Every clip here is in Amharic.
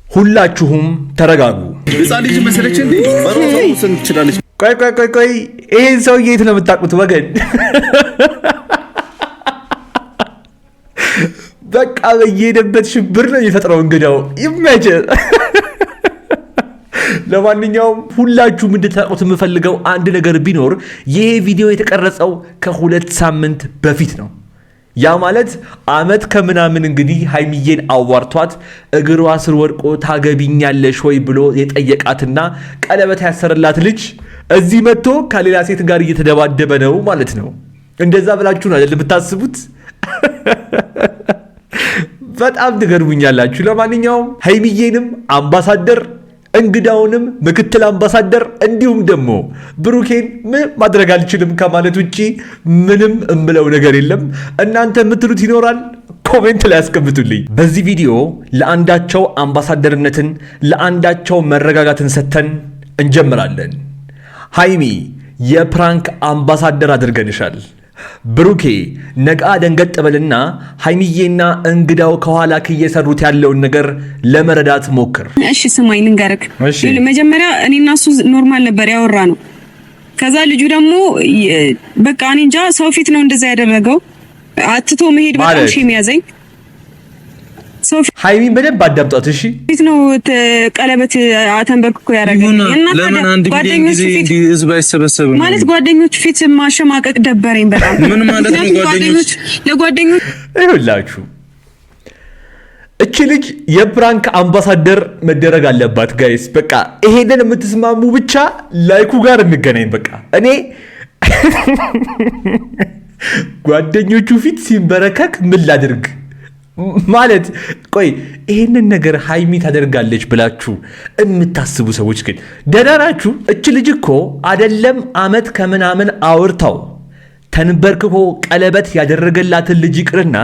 ሁላችሁም ተረጋጉ። ህፃን ልጅ መሰለች እንዴ? በራሷ መወሰን ትችላለች። ቆይ ይሄን ሰውዬ የት ነው የምታውቁት ወገን? በቃ በየሄደበት ሽብር ነው የሚፈጥረው እንግዳው ይመች። ለማንኛውም ሁላችሁም እንድታውቁት የምፈልገው አንድ ነገር ቢኖር ይሄ ቪዲዮ የተቀረጸው ከ2 ሳምንት በፊት ነው። ያ ማለት አመት ከምናምን እንግዲህ ሀይሚዬን አዋርቷት እግሯ ስር ወድቆ ታገቢኛለሽ ወይ ብሎ የጠየቃትና ቀለበት ያሰረላት ልጅ እዚህ መጥቶ ከሌላ ሴት ጋር እየተደባደበ ነው ማለት ነው። እንደዛ ብላችሁ ነው አይደል የምታስቡት? በጣም ትገርሙኛላችሁ። ለማንኛውም ሀይሚዬንም አምባሳደር እንግዳውንም ምክትል አምባሳደር እንዲሁም ደግሞ ብሩኬን ማድረግ አልችልም ከማለት ውጪ ምንም እምለው ነገር የለም። እናንተ የምትሉት ይኖራል፣ ኮሜንት ላይ ያስቀምጡልኝ። በዚህ ቪዲዮ ለአንዳቸው አምባሳደርነትን ለአንዳቸው መረጋጋትን ሰጥተን እንጀምራለን። ሀይሚ የፕራንክ አምባሳደር አድርገንሻል። ብሩኬ ነቃ ደንገጥ በልና ሀይሚዬና እንግዳው ከኋላ እየሰሩት ያለውን ነገር ለመረዳት ሞክር። እሺ ስማኝ ልንገርክ። መጀመሪያ እኔና እሱ ኖርማል ነበር ያወራ ነው። ከዛ ልጁ ደግሞ በቃ እኔ እንጃ ሰው ፊት ነው እንደዛ ያደረገው። አትቶ መሄድ በጣም ሺም ያዘኝ። ሀይሚን በደንብ አዳምጧት እሺ። ፊት ነው ቀለበት አተንበርክኮ ያደረገኝ እና ለምን አንድ ጊዜ እንዲህ ህዝብ አይሰበሰብም ማለት ጓደኞች ፊት ማሸማቀቅ ደበረኝ በጣም። ምን ማለት ነው ጓደኞች? ለጓደኞች ይኸውላችሁ እቺ ልጅ የፕራንክ አምባሳደር መደረግ አለባት ጋይስ። በቃ ይሄንን የምትስማሙ ብቻ ላይኩ ጋር እንገናኝ። በቃ እኔ ጓደኞቹ ፊት ሲንበረከክ ምን ላድርግ ማለት ቆይ ይሄንን ነገር ሀይሚ ታደርጋለች ብላችሁ የምታስቡ ሰዎች ግን ደህና ናችሁ? እች ልጅ እኮ አይደለም አመት ከምናምን አውርታው ተንበርክኮ ቀለበት ያደረገላትን ልጅ ይቅርና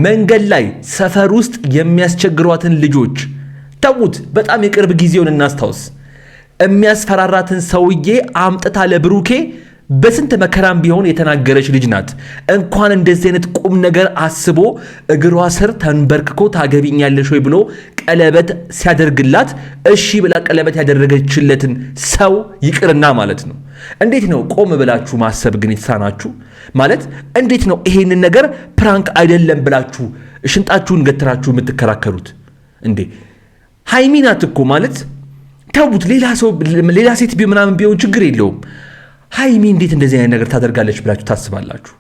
መንገድ ላይ ሰፈር ውስጥ የሚያስቸግሯትን ልጆች ተዉት። በጣም የቅርብ ጊዜውን እናስታውስ። የሚያስፈራራትን ሰውዬ አምጥታ ለብሩኬ በስንት መከራም ቢሆን የተናገረች ልጅ ናት። እንኳን እንደዚህ አይነት ቁም ነገር አስቦ እግሯ ስር ተንበርክኮ ታገቢኛለሽ ወይ ብሎ ቀለበት ሲያደርግላት እሺ ብላ ቀለበት ያደረገችለትን ሰው ይቅርና ማለት ነው። እንዴት ነው ቆም ብላችሁ ማሰብ ግን የተሳናችሁ? ማለት እንዴት ነው ይሄንን ነገር ፕራንክ አይደለም ብላችሁ ሽንጣችሁን ገትራችሁ የምትከራከሩት እንዴ? ሀይሚ ናት እኮ ማለት ተውት። ሌላ ሴት ምናምን ቢሆን ችግር የለውም። ሀይሚ እንዴት እንደዚህ አይነት ነገር ታደርጋለች ብላችሁ ታስባላችሁ?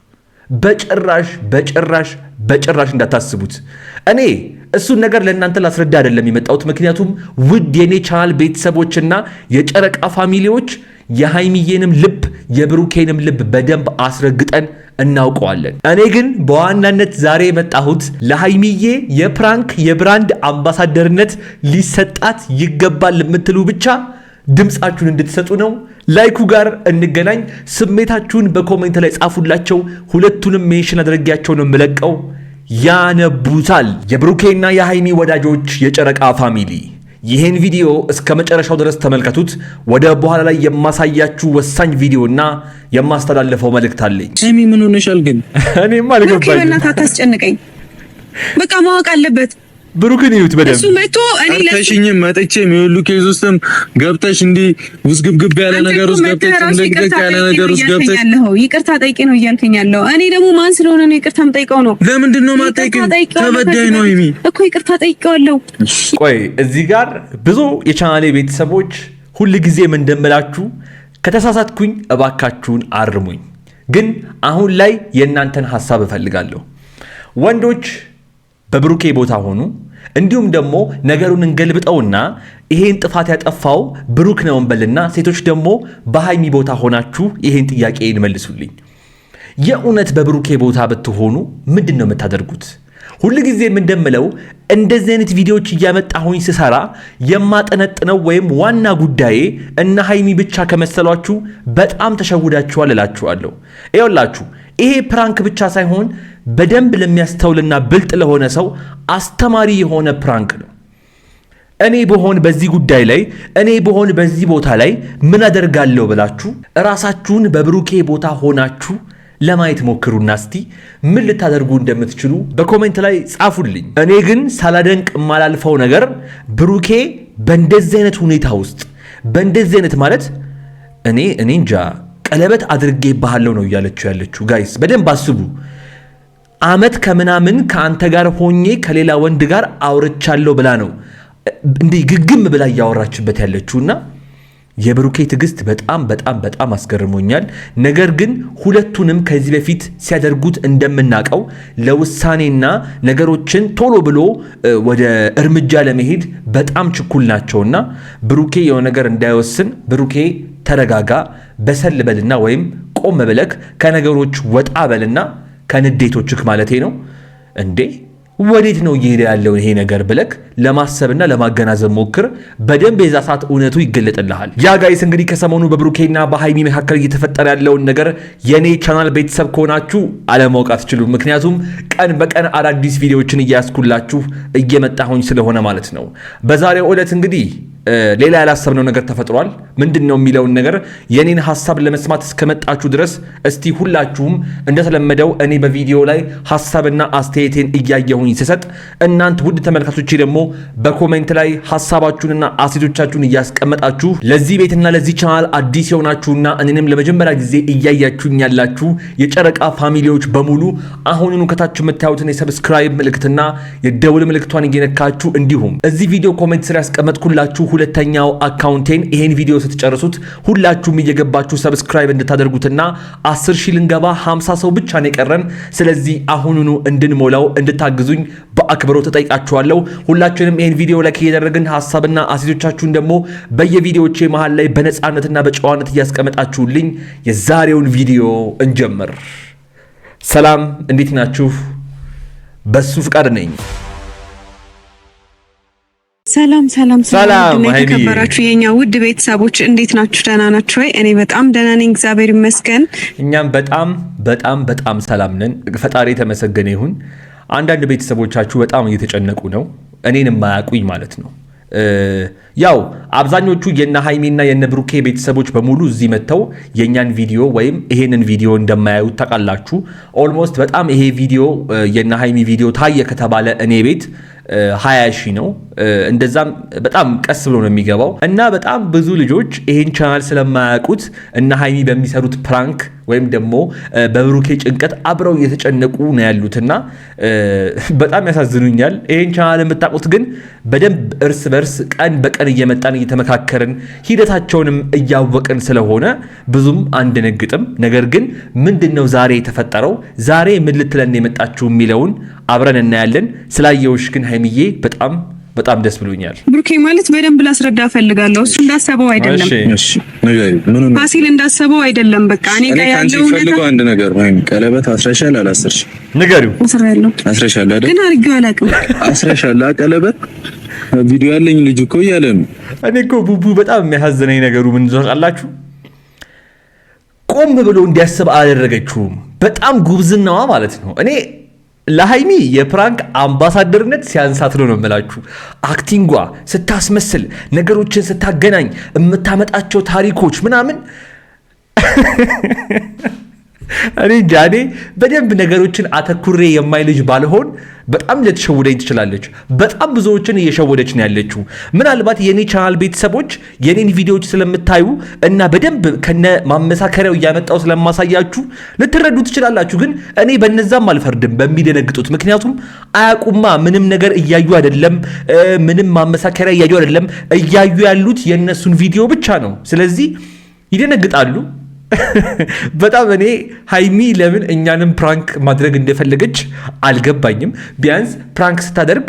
በጭራሽ እንዳታስቡት። እኔ እሱን ነገር ለእናንተ ላስረዳ አይደለም የመጣሁት። ምክንያቱም ውድ የኔ ቻናል ቤተሰቦችና የጨረቃ ፋሚሊዎች የሀይሚዬንም ልብ የብሩኬንም ልብ በደንብ አስረግጠን እናውቀዋለን። እኔ ግን በዋናነት ዛሬ የመጣሁት ለሀይሚዬ የፕራንክ የብራንድ አምባሳደርነት ሊሰጣት ይገባል የምትሉ ብቻ ድምጻችሁን እንድትሰጡ ነው። ላይኩ ጋር እንገናኝ። ስሜታችሁን በኮሜንት ላይ ጻፉላቸው። ሁለቱንም ሜንሽን አድርጌያቸው ነው የምለቀው፣ ያነቡታል። የብሩኬና የሀይሚ ወዳጆች የጨረቃ ፋሚሊ ይህን ቪዲዮ እስከ መጨረሻው ድረስ ተመልከቱት። ወደ በኋላ ላይ የማሳያችሁ ወሳኝ ቪዲዮና የማስተላለፈው መልእክት አለኝ። ሀይሚ ምን ሆነሻል ግን? እኔማ አልገባኝም። በእናትህ አታስጨንቀኝ። በቃ ማወቅ አለበት። ብሩክን ይዩት በደንብ እሱ መጥቶ እኔ ለሽኝም መጥቼ የሚወሉ ኬዝ ውስጥም ገብተሽ እንዲህ ውዝግብግብ ያለ ነገር ውስጥ ገብተሽ እንደግደግ ያለ ነገር ውስጥ ገብተሽ ይቅርታ ጠይቄ ነው እያልከኝ ያለው። እኔ ደግሞ ማን ስለሆነ ነው ይቅርታ የምጠይቀው ነው? ለምንድን ነው የማትጠይቀው? ተበዳይ ነው ሀይሚ እኮ ይቅርታ ጠይቄዋለሁ። ቆይ እዚህ ጋር ብዙ የቻናሌ ቤተሰቦች ሁል ጊዜም እንደምላችሁ ከተሳሳትኩኝ እባካችሁን አርሙኝ። ግን አሁን ላይ የእናንተን ሐሳብ እፈልጋለሁ። ወንዶች በብሩኬ ቦታ ሆኑ። እንዲሁም ደግሞ ነገሩን እንገልብጠውና ይሄን ጥፋት ያጠፋው ብሩክ ነው እንበልና ሴቶች ደግሞ በሃይሚ ቦታ ሆናችሁ ይሄን ጥያቄ እንመልሱልኝ። የእውነት በብሩኬ ቦታ ብትሆኑ ምንድን ነው የምታደርጉት? ሁልጊዜም እንደምለው እንደዚህ አይነት ቪዲዮዎች እያመጣሁኝ ስሰራ የማጠነጥነው ወይም ዋና ጉዳዬ እና ሃይሚ ብቻ ከመሰሏችሁ በጣም ተሸውዳችኋል እላችኋለሁ። ይኸውላችሁ ይሄ ፕራንክ ብቻ ሳይሆን በደንብ ለሚያስተውልና ብልጥ ለሆነ ሰው አስተማሪ የሆነ ፕራንክ ነው። እኔ በሆን በዚህ ጉዳይ ላይ እኔ በሆን በዚህ ቦታ ላይ ምን አደርጋለሁ ብላችሁ ራሳችሁን በብሩኬ ቦታ ሆናችሁ ለማየት ሞክሩና እስቲ ምን ልታደርጉ እንደምትችሉ በኮሜንት ላይ ጻፉልኝ። እኔ ግን ሳላደንቅ የማላልፈው ነገር ብሩኬ በእንደዚህ አይነት ሁኔታ ውስጥ በእንደዚህ አይነት ማለት እኔ እንጃ ቀለበት አድርጌ ባለው ነው እያለችው ያለችው። ጋይስ በደንብ አስቡ። አመት ከምናምን ከአንተ ጋር ሆኜ ከሌላ ወንድ ጋር አውርቻለሁ ብላ ነው እንዴ ግግም ብላ እያወራችበት ያለችውና የብሩኬ ትዕግስት በጣም በጣም በጣም አስገርሞኛል። ነገር ግን ሁለቱንም ከዚህ በፊት ሲያደርጉት እንደምናቀው ለውሳኔና ነገሮችን ቶሎ ብሎ ወደ እርምጃ ለመሄድ በጣም ችኩል ናቸውና ብሩኬ የሆነ ነገር እንዳይወስን ብሩኬ ተረጋጋ፣ በሰል በልና ወይም ቆም ብለክ ከነገሮች ወጣ በልና ከንዴቶችክ ማለቴ ነው እንዴ ወዴት ነው እየሄደ ያለው ይሄ ነገር ብለክ ለማሰብና ለማገናዘብ ሞክር። በደንብ የዛ ሰዓት እውነቱ ይገለጥልሃል። ያ ጋይስ እንግዲህ ከሰሞኑ በብሩኬና በሃይሚ መካከል እየተፈጠረ ያለውን ነገር የኔ ቻናል ቤተሰብ ከሆናችሁ አለማወቅ አትችሉም። ምክንያቱም ቀን በቀን አዳዲስ ቪዲዮዎችን እያስኩላችሁ እየመጣሁኝ ስለሆነ ማለት ነው። በዛሬው ዕለት እንግዲህ ሌላ ያላሰብነው ነገር ተፈጥሯል። ምንድነው የሚለውን ነገር የኔን ሐሳብ ለመስማት እስከመጣችሁ ድረስ እስቲ ሁላችሁም እንደተለመደው እኔ በቪዲዮ ላይ ሐሳብና አስተያየቴን እያየሁኝ ስሰጥ እናንተ ውድ ተመልካቾቼ ደግሞ በኮሜንት ላይ ሐሳባችሁንና አስተያየቶቻችሁን እያስቀመጣችሁ ለዚህ ቤትና ለዚህ ቻናል አዲስ የሆናችሁና እኔንም ለመጀመሪያ ጊዜ እያያችሁኝ ያላችሁ የጨረቃ ፋሚሊዎች በሙሉ አሁኑኑ ከታች የምታዩትን የሰብስክራይብ ምልክትና የደውል ምልክቷን እየነካችሁ እንዲሁም እዚህ ቪዲዮ ኮሜንት ስር ያስቀመጥኩላችሁ ሁለተኛው አካውንቴን ይሄን ቪዲዮ ስትጨርሱት ሁላችሁም እየገባችሁ ሰብስክራይብ እንድታደርጉትና 10,000 ልንገባ 50 ሰው ብቻ ነው የቀረን። ስለዚህ አሁኑኑ እንድንሞላው እንድታግዙኝ በአክብሮት ተጠይቃችኋለሁ። ሁላችንም ይሄን ቪዲዮ ላይክ እያደረግን ሐሳብና አስተያየቶቻችሁን ደግሞ በየቪዲዮዎቼ መሃል ላይ በነፃነትና በጨዋነት እያስቀመጣችሁልኝ የዛሬውን ቪዲዮ እንጀምር። ሰላም፣ እንዴት ናችሁ? በሱ ፍቃድ ነኝ። ሰላም የተከበራችሁ የኛ ውድ ቤተሰቦች እንዴት ናችሁ? ደህና ናችሁ ወይ? እኔ በጣም ደህና ነኝ፣ እግዚአብሔር ይመስገን። እኛም በጣም በጣም በጣም ሰላም ነን፣ ፈጣሪ የተመሰገነ ይሁን። አንዳንድ ቤተሰቦቻችሁ በጣም እየተጨነቁ ነው፣ እኔን የማያውቁኝ ማለት ነው። ያው አብዛኞቹ የነ ሃይሚና የነ ብሩኬ ቤተሰቦች በሙሉ እዚህ መተው የኛን ቪዲዮ ወይም ይሄንን ቪዲዮ እንደማያዩት ታውቃላችሁ። ኦልሞስት በጣም ይሄ ቪዲዮ የነ ሃይሚ ቪዲዮ ታየ ከተባለ እኔ ቤት 20,000 ነው። እንደዛም በጣም ቀስ ብሎ ነው የሚገባው እና በጣም ብዙ ልጆች ይሄን ቻናል ስለማያውቁት እና ሃይሚ በሚሰሩት ፕራንክ ወይም ደግሞ በብሩኬ ጭንቀት አብረው እየተጨነቁ ነው ያሉትና በጣም ያሳዝኑኛል። ይሄን ቻናል የምታውቁት ግን በደንብ እርስ በርስ ቀን በቀን እየመጣን እየተመካከርን ሂደታቸውንም እያወቅን ስለሆነ ብዙም አንደነግጥም። ነገር ግን ምንድነው ዛሬ የተፈጠረው፣ ዛሬ ምን ልትለን የመጣችሁ የሚለውን አብረን እናያለን። ስላየውሽ ግን ሃይሚዬ በጣም በጣም ደስ ብሎኛል። ብሩኬ ማለት በደንብ ላስረዳ ፈልጋለሁ። እሱ እንዳሰበው አይደለም። እሺ ምን ፋሲል እንዳሰበው አይደለም። በቃ እኔ ጋር ያለው ነገር አንድ ነገር ነው። ቀለበት አስረሻል አላስርሽ? ንገሪው። አስረሻል አይደል? ግን አድርጌው አላውቅም። አስረሻል ቀለበት ቪዲዮ ያለኝ ልጅ እኮ እያለ ነው። እኔ እኮ ቡቡ በጣም የሚያሳዝነኝ ነገሩ ምን ታውቃላችሁ? ቆም ብሎ እንዲያስብ አላደረገችውም። በጣም ጉብዝናዋ ማለት ነው። እኔ ለሃይሚ የፕራንክ አምባሳደርነት ሲያንሳት ነው የምላችሁ። አክቲንጓ ስታስመስል፣ ነገሮችን ስታገናኝ፣ የምታመጣቸው ታሪኮች ምናምን እኔ ጃኔ በደንብ ነገሮችን አተኩሬ የማይ ልጅ ባልሆን በጣም ልትሸውደኝ ትችላለች። በጣም ብዙዎችን እየሸወደች ነው ያለችው። ምናልባት የኔ ቻናል ቤተሰቦች የኔን ቪዲዮዎች ስለምታዩ እና በደንብ ከነ ማመሳከሪያው እያመጣው ስለማሳያችሁ ልትረዱ ትችላላችሁ። ግን እኔ በነዛም አልፈርድም በሚደነግጡት። ምክንያቱም አያቁማ፣ ምንም ነገር እያዩ አይደለም፣ ምንም ማመሳከሪያ እያዩ አይደለም። እያዩ ያሉት የነሱን ቪዲዮ ብቻ ነው። ስለዚህ ይደነግጣሉ። በጣም እኔ ሃይሚ ለምን እኛንም ፕራንክ ማድረግ እንደፈለገች አልገባኝም። ቢያንስ ፕራንክ ስታደርግ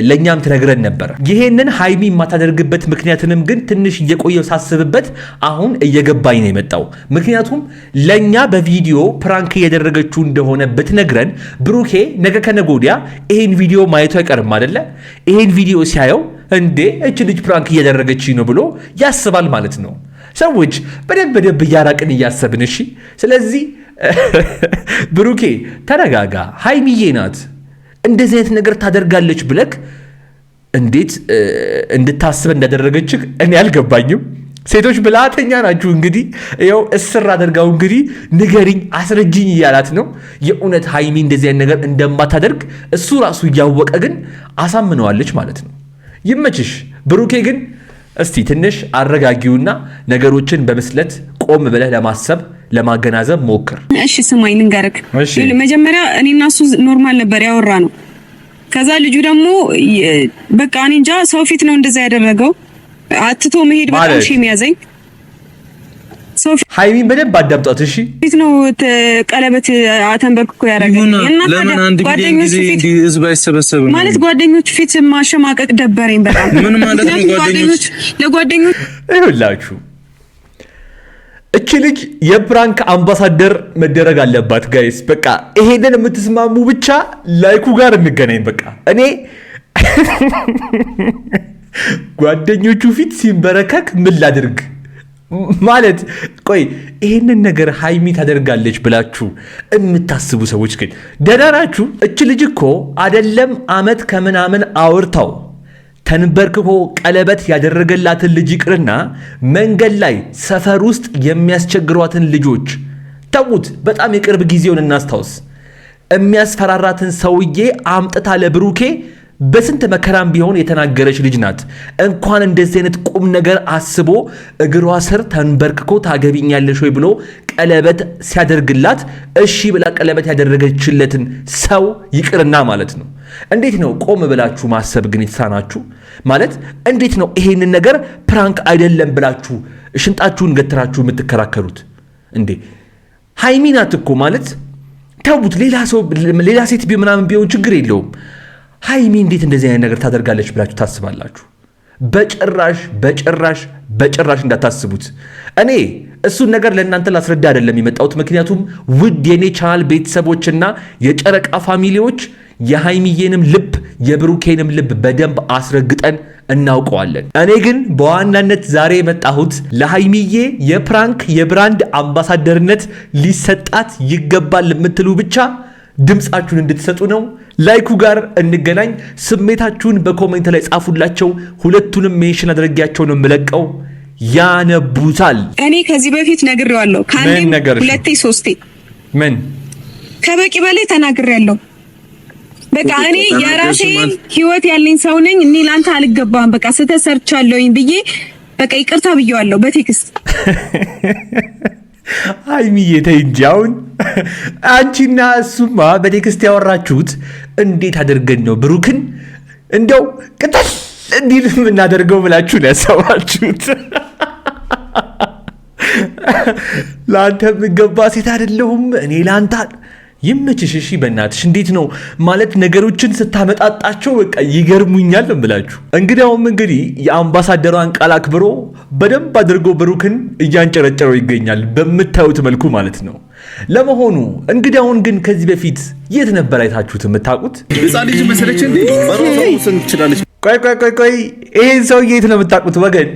ለኛም ትነግረን ነበር። ይሄንን ሃይሚ የማታደርግበት ምክንያትንም ግን ትንሽ እየቆየው ሳስብበት አሁን እየገባኝ ነው የመጣው። ምክንያቱም ለኛ በቪዲዮ ፕራንክ እያደረገችው እንደሆነ ብትነግረን ብሩኬ ነገ ከነገ ወዲያ ይሄን ቪዲዮ ማየቱ አይቀርም አይደለ? ይሄን ቪዲዮ ሲያየው እንዴ እች ልጅ ፕራንክ እያደረገች ነው ብሎ ያስባል ማለት ነው። ሰዎች በደንብ እያራቅን እያሰብን እሺ። ስለዚህ ብሩኬ ተረጋጋ፣ ሃይሚዬ ናት እንደዚህ አይነት ነገር ታደርጋለች ብለክ እንዴት እንድታስብ እንዳደረገች እኔ አልገባኝም። ሴቶች ብልሃተኛ ናችሁ። እንግዲህ ይኸው እስር አድርጋው እንግዲህ ንገሪኝ አስረጅኝ እያላት ነው። የእውነት ሀይሚ እንደዚህ አይነት ነገር እንደማታደርግ እሱ ራሱ እያወቀ ግን አሳምነዋለች ማለት ነው። ይመችሽ። ብሩኬ ግን እስቲ ትንሽ አረጋጊውና ነገሮችን በምስለት ቆም ብለህ ለማሰብ ለማገናዘብ ሞክር። እሺ ስማኝ ልንገርክ። መጀመሪያ እኔና እሱ ኖርማል ነበር ያወራ ነው። ከዛ ልጁ ደግሞ በቃ እኔ እንጃ ሰው ፊት ነው እንደዛ ያደረገው። አትቶ መሄድ በጣም ሺ የሚያዘኝ ሀይሚን በደንብ አዳምጧት። እሺ ፊት ነው ቀለበት አተንበርክኮ ያደረገኝ እና ለምን አንድ ቢሊዮን ጊዜ ህዝብ አይሰበሰብም ማለት ጓደኞቹ ፊት ማሸማቀቅ ደበረኝ በጣም። ምን ማለት ነው ጓደኞች? ለጓደኞች ይኸውላችሁ እቺ ልጅ የፕራንክ አምባሳደር መደረግ አለባት ጋይስ። በቃ ይሄንን የምትስማሙ ብቻ ላይኩ ጋር እንገናኝ። በቃ እኔ ጓደኞቹ ፊት ሲንበረከክ ምን ላድርግ ማለት ቆይ ይሄንን ነገር ሀይሚ ታደርጋለች ብላችሁ የምታስቡ ሰዎች ግን ደህና ናችሁ? እች ልጅ እኮ አይደለም አመት ከምናምን አውርታው ተንበርክኮ ቀለበት ያደረገላትን ልጅ ይቅርና መንገድ ላይ ሰፈር ውስጥ የሚያስቸግሯትን ልጆች ተዉት። በጣም የቅርብ ጊዜውን እናስታውስ። የሚያስፈራራትን ሰውዬ አምጥታ ለብሩኬ በስንት መከራም ቢሆን የተናገረች ልጅ ናት። እንኳን እንደዚህ አይነት ቁም ነገር አስቦ እግሯ ስር ተንበርክኮ ታገቢኛለሽ ወይ ብሎ ቀለበት ሲያደርግላት እሺ ብላ ቀለበት ያደረገችለትን ሰው ይቅርና ማለት ነው። እንዴት ነው ቆም ብላችሁ ማሰብ ግን የተሳናችሁ? ማለት እንዴት ነው ይሄንን ነገር ፕራንክ አይደለም ብላችሁ ሽንጣችሁን ገትራችሁ የምትከራከሩት እንዴ? ሀይሚ ናት እኮ ማለት ተውት። ሌላ ሴት ምናምን ቢሆን ችግር የለውም። ሀይሚ እንዴት እንደዚህ አይነት ነገር ታደርጋለች ብላችሁ ታስባላችሁ? በጭራሽ እንዳታስቡት። እኔ እሱን ነገር ለእናንተ ላስረዳ አይደለም የመጣሁት። ምክንያቱም ውድ የኔ ቻናል ቤተሰቦችና የጨረቃ ፋሚሊዎች የሀይሚዬንም ልብ የብሩኬንም ልብ በደንብ አስረግጠን እናውቀዋለን። እኔ ግን በዋናነት ዛሬ የመጣሁት ለሀይሚዬ የፕራንክ የብራንድ አምባሳደርነት ሊሰጣት ይገባል የምትሉ ብቻ ድምፃችሁን እንድትሰጡ ነው። ላይኩ ጋር እንገናኝ። ስሜታችሁን በኮሜንት ላይ ጻፉላቸው። ሁለቱንም ሜንሽን አድርጌያቸው ነው የምለቀው፣ ያነቡታል። እኔ ከዚህ በፊት ነግሬዋለሁ፣ ከአንዴም ሁለቴ ሶስቴ፣ ምን ከበቂ በላይ ተናግሬያለሁ። በቃ እኔ የራሴ ህይወት ያለኝ ሰው ነኝ። እኔ ላንተ አልገባም፣ በቃ ስተሰርቻለሁኝ ብዬ በቃ ይቅርታ ብየዋለሁ በቴክስት። ሀይሚዬ ተይ እንጂ አሁን አንቺና እሱማ በቴክስት ያወራችሁት እንዴት አድርገን ነው ብሩክን እንደው ቅጠል እንዲል የምናደርገው ብላችሁ ነው ያሰባችሁት። ለአንተ የምገባ ሴት አይደለሁም እኔ ለአንተ። ይመችሽ እሺ፣ በእናትሽ እንዴት ነው ማለት ነገሮችን ስታመጣጣቸው በቃ ይገርሙኛል ብላችሁ። እንግዲያውም እንግዲህ የአምባሳደሯን ቃል አክብሮ በደንብ አድርጎ ብሩክን እያንጨረጨረው ይገኛል በምታዩት መልኩ ማለት ነው። ለመሆኑ እንግዲያውን ግን ከዚህ በፊት የት ነበር አይታችሁት የምታውቁት? ህፃን ልጅ መሰለች እንዴ? በራሱ ትችላለች። ቆይ ይሄን ሰውዬ የት ነው የምታውቁት ወገን?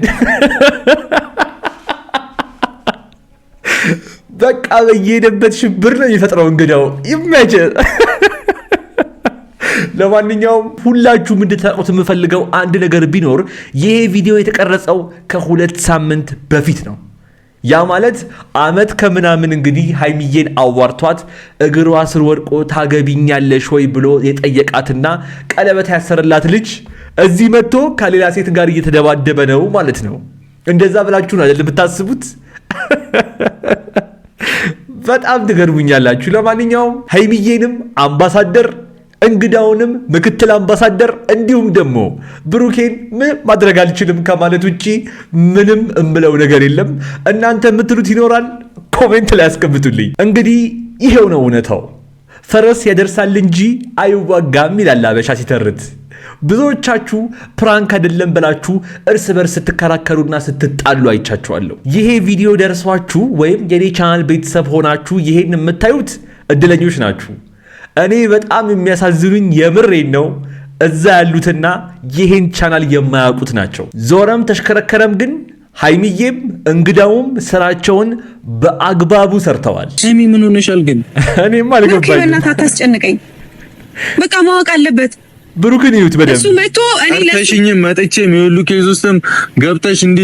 በቃ በየሄደበት ሽብር ነው የሚፈጥረው። እንግዲያው ይመች። ለማንኛውም ሁላችሁም እንድታውቁት የምፈልገው አንድ ነገር ቢኖር ይሄ ቪዲዮ የተቀረጸው ከ2 ሳምንት በፊት ነው። ያ ማለት አመት ከምናምን እንግዲህ ሀይሚዬን አዋርቷት እግሯ ስር ወድቆ ታገቢኛለሽ ወይ ብሎ የጠየቃትና ቀለበት ያሰረላት ልጅ እዚህ መጥቶ ከሌላ ሴት ጋር እየተደባደበ ነው ማለት ነው። እንደዛ ብላችሁ ነው አይደል የምታስቡት? በጣም ትገርሙኛላችሁ። ለማንኛውም ሀይሚዬንም አምባሳደር እንግዳውንም ምክትል አምባሳደር እንዲሁም ደግሞ ብሩኬን ምን ማድረግ አልችልም ከማለት ውጪ ምንም እምለው ነገር የለም። እናንተ የምትሉት ይኖራል፣ ኮሜንት ላይ ያስቀምጡልኝ። እንግዲህ ይሄው ነው እውነታው። ፈረስ ያደርሳል እንጂ አይዋጋም ይላል አበሻ ሲተርት። ብዙዎቻችሁ ፕራንክ አይደለም ብላችሁ እርስ በርስ ስትከራከሩና ስትጣሉ አይቻችኋለሁ። ይሄ ቪዲዮ ደርሷችሁ ወይም የኔ ቻናል ቤተሰብ ሆናችሁ ይሄን የምታዩት እድለኞች ናችሁ። እኔ በጣም የሚያሳዝኑኝ የምሬን ነው እዛ ያሉትና ይሄን ቻናል የማያውቁት ናቸው። ዞረም ተሽከረከረም ግን ሀይሚዬም እንግዳውም ስራቸውን በአግባቡ ሰርተዋል። ሀይሚ ምን ሆነሻል ግን? እኔም አልገባኝም። በእናትህ አታስጨንቀኝ። በቃ ማወቅ አለበት ብሩክን ይዩት በደንብ እሱ መጥቶ እኔ ለሽኝ መጥቼ የሚወሉ ኬዝ ውስጥም ገብተሽ እንዲ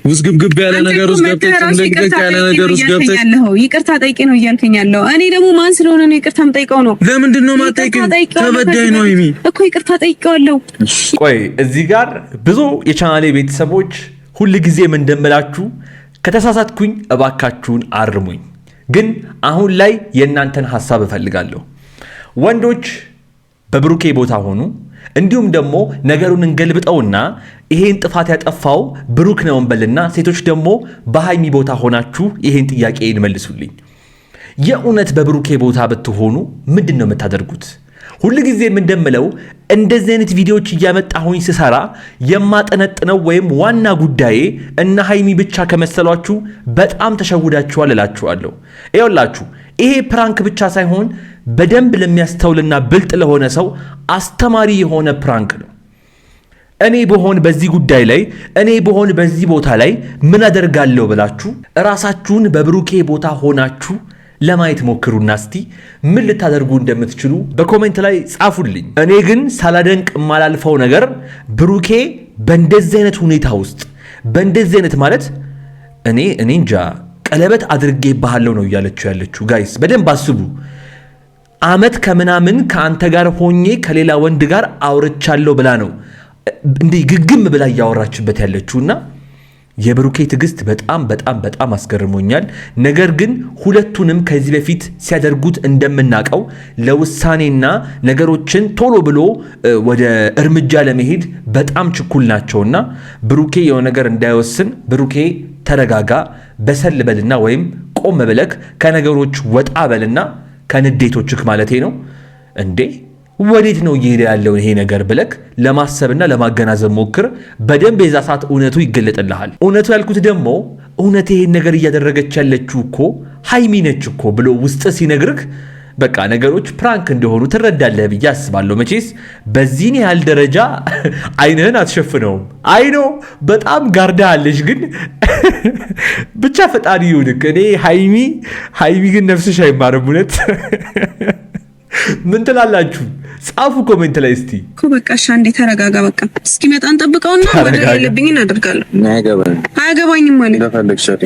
ውዝግብግብ ያለ ነገር ውስጥ ገብተሽ እንደግደግ ያለ ነገር ውስጥ ገብተሽ ይቅርታ ጠይቄ ነው እያልከኝ ያለው። እኔ ደግሞ ማን ስለሆነ ነው ይቅርታ የምጠይቀው ነው? ለምንድን ነው የማትጠይቀው? ተበዳይ ነው ይሚ እኮ ይቅርታ ጠይቄዋለሁ። ቆይ እዚህ ጋር ብዙ የቻናሌ ቤተሰቦች ሁል ጊዜ ምን እንደምላችሁ ከተሳሳትኩኝ እባካችሁን አርሙኝ። ግን አሁን ላይ የእናንተን ሐሳብ እፈልጋለሁ። ወንዶች በብሩኬ ቦታ ሆኑ፣ እንዲሁም ደግሞ ነገሩን እንገልብጠውና ይሄን ጥፋት ያጠፋው ብሩክ ነው እንበልና ሴቶች ደግሞ በሃይሚ ቦታ ሆናችሁ ይሄን ጥያቄ ይመልሱልኝ። የእውነት በብሩኬ ቦታ ብትሆኑ ምንድን ነው የምታደርጉት? ሁሉ ጊዜ እንደምለው እንደዚህ አይነት ቪዲዮዎች እያመጣሁኝ ስሰራ የማጠነጥነው ወይም ዋና ጉዳዬ እና ሃይሚ ብቻ ከመሰሏችሁ በጣም ተሸውዳችኋል እላችኋለሁ። ይኸውላችሁ ይሄ ፕራንክ ብቻ ሳይሆን በደንብ ለሚያስተውልና ብልጥ ለሆነ ሰው አስተማሪ የሆነ ፕራንክ ነው። እኔ በሆን በዚህ ጉዳይ ላይ እኔ በሆን በዚህ ቦታ ላይ ምን አደርጋለሁ ብላችሁ ራሳችሁን በብሩኬ ቦታ ሆናችሁ ለማየት ሞክሩና እስቲ ምን ልታደርጉ እንደምትችሉ በኮሜንት ላይ ጻፉልኝ። እኔ ግን ሳላደንቅ የማላልፈው ነገር ብሩኬ በእንደዚህ አይነት ሁኔታ ውስጥ በእንደዚህ አይነት ማለት እኔ እንጃ ቀለበት አድርጌ ባሃለው ነው እያለችው ያለችው። ጋይስ በደንብ አስቡ። አመት ከምናምን ከአንተ ጋር ሆኜ ከሌላ ወንድ ጋር አውርቻለሁ ብላ ነው እንዴ ግግም ብላ እያወራችበት ያለችውና የብሩኬ ትዕግስት በጣም በጣም በጣም አስገርሞኛል። ነገር ግን ሁለቱንም ከዚህ በፊት ሲያደርጉት እንደምናቀው ለውሳኔና ነገሮችን ቶሎ ብሎ ወደ እርምጃ ለመሄድ በጣም ችኩል ናቸውና ብሩኬ የሆነ ነገር እንዳይወስን ብሩኬ ተረጋጋ፣ በሰል በልና ወይም ቆም ብለክ ከነገሮች ወጣ በልና ከንዴቶችክ ማለቴ ነው እንዴ ወዴት ነው እየሄደ ያለው ይሄ ነገር ብለክ ለማሰብና ለማገናዘብ ሞክር። በደንብ የዛ ሰዓት እውነቱ ይገለጥልሃል። እውነቱ ያልኩት ደግሞ እውነት ይሄን ነገር እያደረገች ያለችው እኮ ሃይሚ ነች እኮ ብሎ ውስጥ ሲነግርክ በቃ ነገሮች ፕራንክ እንደሆኑ ትረዳለህ ብዬ አስባለሁ። መቼስ በዚህን ያህል ደረጃ አይንህን አትሸፍነውም። አይኖ በጣም ጋርዳለች፣ ግን ብቻ ፈጣሪ ይሁንክ። እኔ ሃይሚ ግን ነፍስሽ አይማርም። እውነት ምን ትላላችሁ? ጻፉ ኮሜንት ላይ እስቲ። በቃ እሺ አንዴ ተረጋጋ። በቃ እስኪመጣ እንጠብቀውና ወደ ያለብኝ እናደርጋለሁ። አያገባኝም ማለት ለፈልግ ሸሪ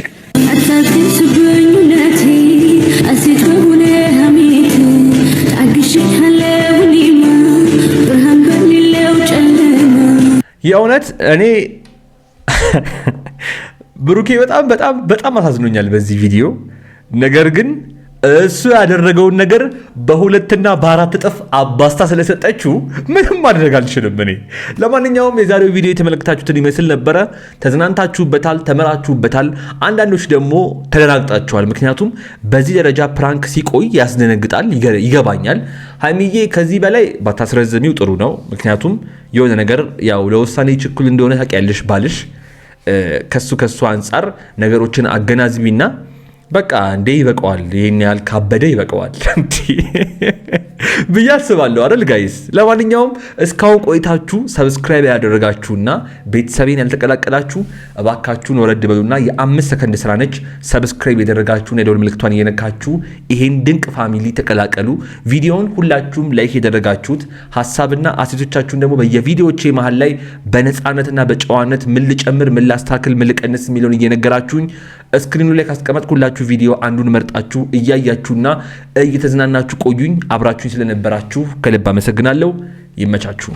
የእውነት እኔ ብሩኬ በጣም በጣም በጣም አሳዝኖኛል በዚህ ቪዲዮ። ነገር ግን እሱ ያደረገውን ነገር በሁለትና በአራት እጥፍ አባስታ ስለሰጠችው ምንም ማድረግ አልችልም እኔ። ለማንኛውም የዛሬው ቪዲዮ የተመለከታችሁትን ይመስል ነበረ። ተዝናንታችሁበታል፣ ተመራችሁበታል። አንዳንዶች ደግሞ ተደናግጣችኋል። ምክንያቱም በዚህ ደረጃ ፕራንክ ሲቆይ ያስደነግጣል፣ ይገባኛል። ሃይሚዬ ከዚህ በላይ ባታስረዝሚው ጥሩ ነው። ምክንያቱም የሆነ ነገር ያው ለውሳኔ ችኩል እንደሆነ ታውቂያለሽ ባልሽ። ከሱ አንጻር ነገሮችን አገናዝቢና በቃ እንዴ ይበቃዋል፣ ይሄን ያህል ካበደ ይበቃዋል ብዬ አስባለሁ አይደል ጋይስ። ለማንኛውም እስካሁን ቆይታችሁ ሰብስክራይብ ያደረጋችሁና ቤተሰቤን ያልተቀላቀላችሁ እባካችሁን ወረድ በሉና የ5 ሰከንድ ስራ ነች። ሰብስክራይብ ያደረጋችሁና የደወል ምልክቷን እየነካችሁ ይሄን ድንቅ ፋሚሊ ተቀላቀሉ። ቪዲዮውን ሁላችሁም ላይክ ያደረጋችሁት ሐሳብና አስተያየቶቻችሁን ደግሞ በየቪዲዮዎቼ መሃል ላይ በነፃነትና በጨዋነት ምን ልጨምር፣ ምን ላስተካክል፣ ምን ልቀንስ የሚለውን እየነገራችሁኝ ስክሪኑ ላይ ካስቀመጥኩላችሁ ቪዲዮ አንዱን መርጣችሁ እያያችሁና እየተዝናናችሁ ቆዩኝ። አብራችሁኝ ስለነበራችሁ ከልብ አመሰግናለሁ። ይመቻችሁ።